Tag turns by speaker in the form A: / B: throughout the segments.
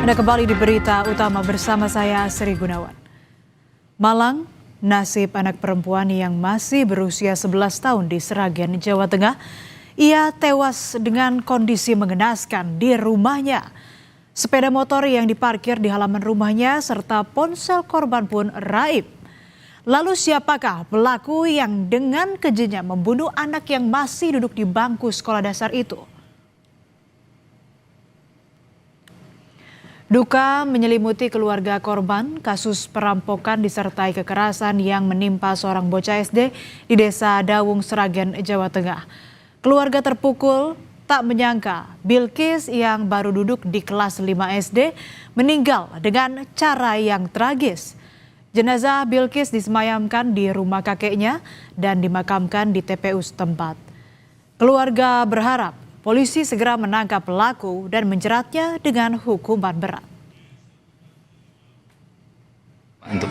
A: Anda kembali di berita utama bersama saya Sri Gunawan. Malang, nasib anak perempuan yang masih berusia 11 tahun di Sragen, Jawa Tengah. Ia tewas dengan kondisi mengenaskan di rumahnya. Sepeda motor yang diparkir di halaman rumahnya serta ponsel korban pun raib. Lalu siapakah pelaku yang dengan kejinya membunuh anak yang masih duduk di bangku sekolah dasar itu? Duka menyelimuti keluarga korban kasus perampokan disertai kekerasan yang menimpa seorang bocah SD di Desa Dawung, Sragen, Jawa Tengah. Keluarga terpukul tak menyangka Bilkis yang baru duduk di kelas 5 SD meninggal dengan cara yang tragis. Jenazah Bilkis disemayamkan di rumah kakeknya dan dimakamkan di TPU setempat. Keluarga berharap polisi segera menangkap pelaku dan menjeratnya dengan hukuman berat.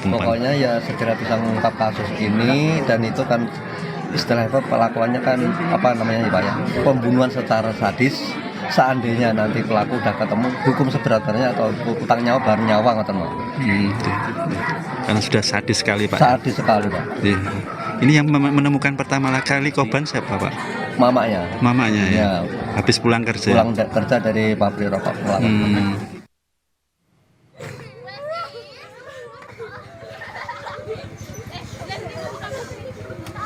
B: Pokoknya ya segera bisa mengungkap kasus ini, dan itu kan istilahnya pelakuannya kan pembunuhan secara sadis. Seandainya nanti pelaku udah ketemu, hukum seberat-beratnya atau utang nyawa baru nyawa ngoten.
C: Karena sudah sadis sekali, Pak.
B: Sadis sekali, Pak.
C: Ini yang menemukan pertama kali korban siapa, Pak?
B: Mamanya.
C: Mamanya ya. Habis pulang kerja.
B: Pulang kerja dari pabrik rokok.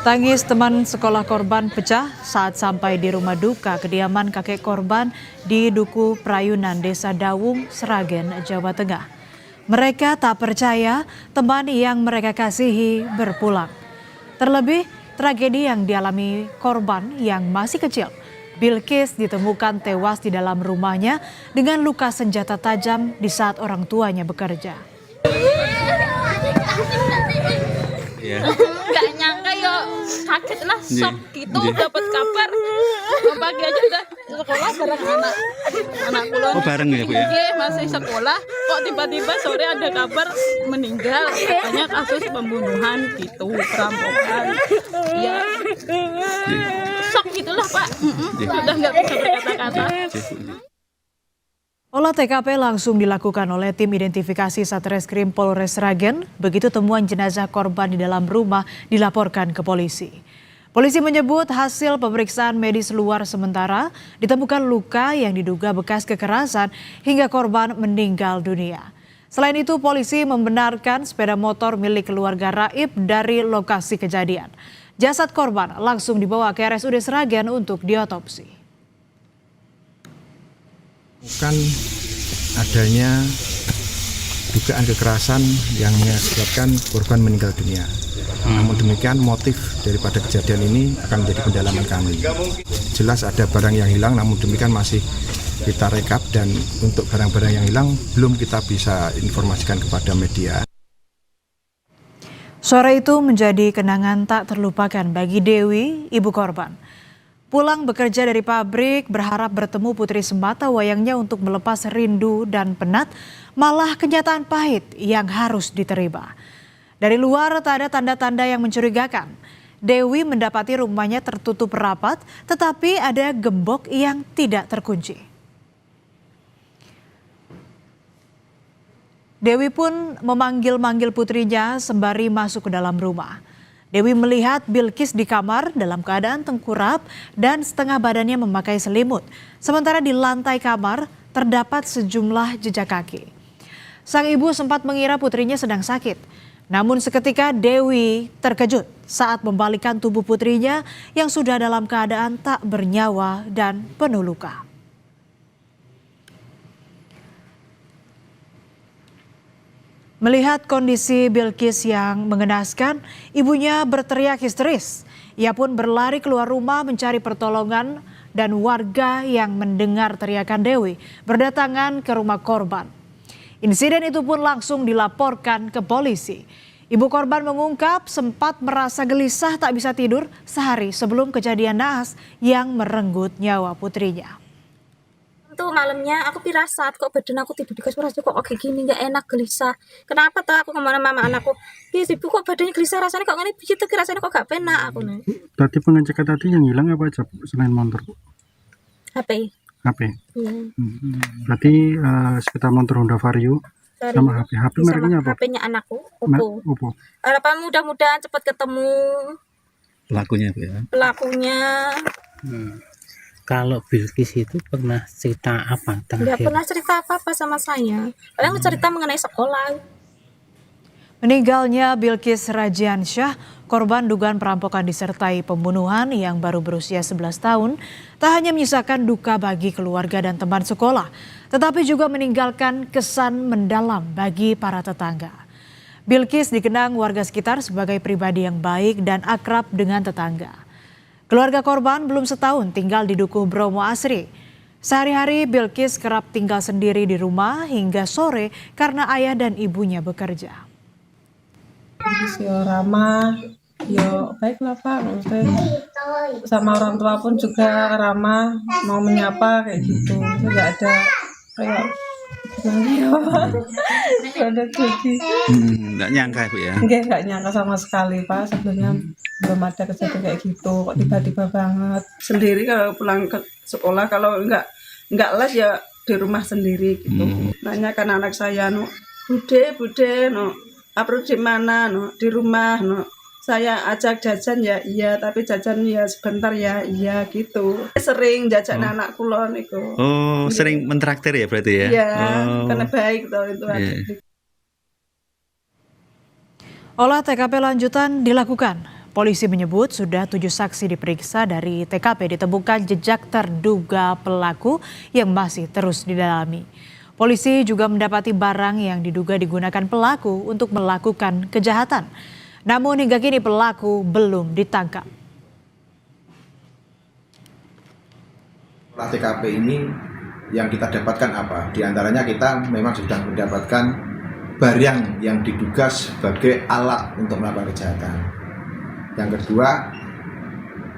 A: Tangis teman sekolah korban pecah saat sampai di rumah duka kediaman kakek korban di Duku Prayunan, Desa Dawung, Sragen, Jawa Tengah. Mereka tak percaya teman yang mereka kasihi berpulang. Terlebih tragedi yang dialami korban yang masih kecil. Bilkis ditemukan tewas di dalam rumahnya dengan luka senjata tajam di saat orang tuanya bekerja.
D: Nggak nyangka ya, kaget lah, shock gitu dapat kabar. Pagi aja udah sekolah bareng anak kula.
C: Oh, bareng ya, Bu ya?
D: Iya, masih sekolah kok tiba-tiba sore ada kabar meninggal, katanya kasus pembunuhan gitu, perampokan. Ya shock gitulah, Pak. Sudah nggak bisa berkata-kata.
A: Olah TKP langsung dilakukan oleh tim identifikasi Satreskrim Polres Sragen. Begitu temuan jenazah korban di dalam rumah dilaporkan ke polisi. Polisi menyebut hasil pemeriksaan medis luar sementara ditemukan luka yang diduga bekas kekerasan hingga korban meninggal dunia. Selain itu polisi membenarkan sepeda motor milik keluarga raib dari lokasi kejadian. Jasad korban langsung dibawa ke RSUD Sragen untuk diotopsi.
E: Bukan adanya dugaan kekerasan yang mengakibatkan korban meninggal dunia. Namun demikian motif daripada kejadian ini akan menjadi pendalaman kami. Jelas ada barang yang hilang, namun demikian masih kita rekap, dan untuk barang-barang yang hilang belum kita bisa informasikan kepada media.
A: Suara itu menjadi kenangan tak terlupakan bagi Dewi, ibu korban. Pulang bekerja dari pabrik, berharap bertemu putri semata wayangnya untuk melepas rindu dan penat, malah kenyataan pahit yang harus diterima. Dari luar tak ada tanda-tanda yang mencurigakan. Dewi mendapati rumahnya tertutup rapat, tetapi ada gembok yang tidak terkunci. Dewi pun memanggil-manggil putrinya sembari masuk ke dalam rumah. Dewi melihat Bilkis di kamar dalam keadaan tengkurap dan setengah badannya memakai selimut. Sementara di lantai kamar terdapat sejumlah jejak kaki. Sang ibu sempat mengira putrinya sedang sakit. Namun seketika Dewi terkejut saat membalikkan tubuh putrinya yang sudah dalam keadaan tak bernyawa dan penuh luka. Melihat kondisi Bilkis yang mengenaskan, ibunya berteriak histeris. Ia pun berlari keluar rumah mencari pertolongan, dan warga yang mendengar teriakan Dewi berdatangan ke rumah korban. Insiden itu pun langsung dilaporkan ke polisi. Ibu korban mengungkap sempat merasa gelisah tak bisa tidur sehari sebelum kejadian naas yang merenggut nyawa putrinya.
F: Tuh malamnya aku pirasat kok badan aku tidur di kasur kok kayak gini, nggak enak, gelisah. Kenapa tuh aku kemana mama anakku, ibu kok badannya gelisah, rasanya kok ngene begitu, rasanya kok gak penak aku nih.
G: Tadi pengecekan tadi yang hilang apa aja selain motor?
F: HP.
G: HP.
F: Iya.
G: Berarti sepeda motor Honda Vario sama HP. HP mereknya apa?
F: HP-nya anakku,
G: Oppo.
F: Oppo. Harapan mudah-mudahan cepat ketemu
C: Pelakunya Bu ya.
F: pelakunya.
H: Kalau Bilkis itu pernah cerita apa
F: Nggak
H: terakhir?
F: pernah cerita apa-apa sama saya. Paling cerita mengenai sekolah.
A: Meninggalnya Bilkis Rajiansyah, korban dugaan perampokan disertai pembunuhan yang baru berusia 11 tahun, tak hanya menyisakan duka bagi keluarga dan teman sekolah, tetapi juga meninggalkan kesan mendalam bagi para tetangga. Bilkis dikenang warga sekitar sebagai pribadi yang baik dan akrab dengan tetangga. Keluarga korban belum setahun tinggal di Dukuh Bromo Asri. Sehari-hari Bilkis kerap tinggal sendiri di rumah hingga sore karena ayah dan ibunya bekerja.
I: Yo ramah, yo baik lah Pak, maksudnya sama orang tua pun juga ramah, mau menyapa kayak gitu, itu nggak ada kayak gimana ya Pak, nggak ada gaji,
C: Nggak nyangka Bu ya.
I: nggak nyangka sama sekali Pak, sebelumnya belum ada kejadian kayak gitu, kok tiba-tiba banget. Sendiri kalau pulang ke sekolah, kalau nggak les ya di rumah sendiri gitu. Nanyakan anak saya, no, bude, no. April di mana? No, di rumah. No. Saya ajak jajan ya iya, tapi jajan ya sebentar ya iya gitu. Sering jajan anak kulon itu.
C: Oh, sering mentraktir ya berarti ya?
I: Iya,
C: Oh.
I: karena baik tuh itu.
C: Iya.
A: Olah TKP lanjutan dilakukan. Polisi menyebut sudah 7 saksi diperiksa. Dari TKP ditemukan jejak terduga pelaku yang masih terus didalami. Polisi juga mendapati barang yang diduga digunakan pelaku untuk melakukan kejahatan. Namun hingga kini pelaku belum ditangkap.
J: Olah TKP ini yang kita dapatkan apa? Di antaranya kita memang sudah mendapatkan barang yang diduga sebagai alat untuk melakukan kejahatan. Yang kedua,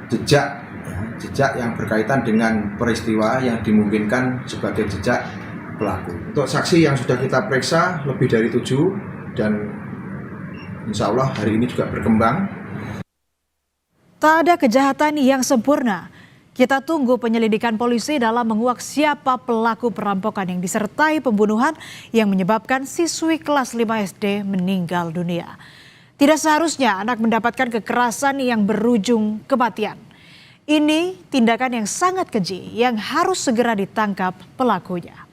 J: jejak yang berkaitan dengan peristiwa yang dimungkinkan sebagai jejak pelaku. Untuk saksi yang sudah kita periksa lebih dari 7 dan insya Allah hari ini juga berkembang.
A: Tak ada kejahatan yang sempurna. Kita tunggu penyelidikan polisi dalam menguak siapa pelaku perampokan yang disertai pembunuhan yang menyebabkan siswi kelas 5 SD meninggal dunia. Tidak seharusnya anak mendapatkan kekerasan yang berujung kematian. Ini tindakan yang sangat keji yang harus segera ditangkap pelakunya.